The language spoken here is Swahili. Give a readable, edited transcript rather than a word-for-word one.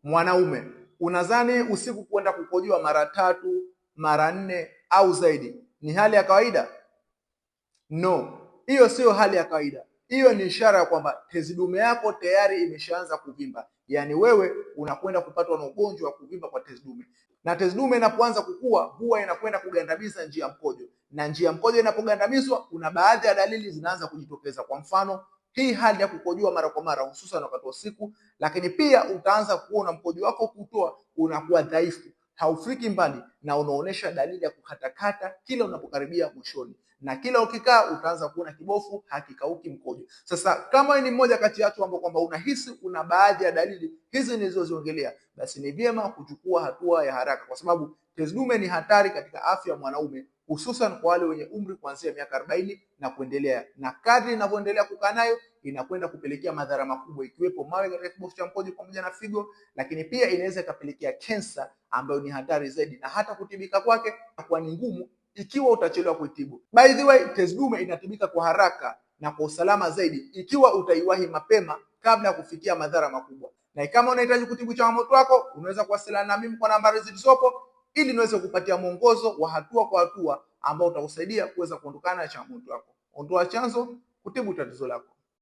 Mwanaume, unadhani usiku kwenda kukojoa mara 3, mara 4 au zaidi ni hali ya kawaida? No, hiyo sio hali ya kawaida. Hiyo ni ishara ya kwamba tezi dume yako tayari imeshaanza kuvimba. Yaani wewe unakwenda kupatwa na ugonjwa wa kuvimba kwa tezi dume. Na tezi dume inapoanza kukua huwa inakwenda kugandamiza njia ya mkojo. Na njia ya mkojo inapogandamizwa, kuna baadhi ya dalili zinaanza kujitokeza. Kwa mfano, hii hali ya kukojoa mara kwa mara hususan wakati wa usiku, lakini pia utaanza kuona mkojo wako kutoa unakuwa dhaifu, haufiki mbali na unaonesha dalili ya kukatakata kila unapokaribia mwishoni. Na kila ukikaa utaanza kuona kibofu hakikauki mkojo. Sasa kama ni mmoja kati ya watu ambao kwamba unahisi una baadhi ya dalili hizi nilizoziongelea, basi ni vyema kuchukua hatua ya haraka, kwa sababu tezi dume ni hatari katika afya ya mwanaume, hususan kwa wale wenye umri kuanzia miaka 40 na kuendelea. Na kadri inavyoendelea kukaa nayo inakwenda kupelekea madhara makubwa, ikiwepo mawe katika kibofu cha mkojo pamoja na figo, lakini pia inaweza ikapelekea kansa ambayo ni hatari zaidi, na hata kutibika kwake inakuwa ni ngumu ikiwa utachelewa kuitibu. By the way, tezi dume inatibika kwa haraka na kwa usalama zaidi ikiwa utaiwahi mapema kabla ya kufikia madhara makubwa. Na kama unahitaji kutibu changamoto yako, unaweza kuwasiliana na mimi kwa nambari zilizopo ili niweze kupatia mwongozo wa hatua kwa hatua ambao utakusaidia kuweza kuondokana na changamoto yako. Ondoa chanzo, kutibu tatizo lako.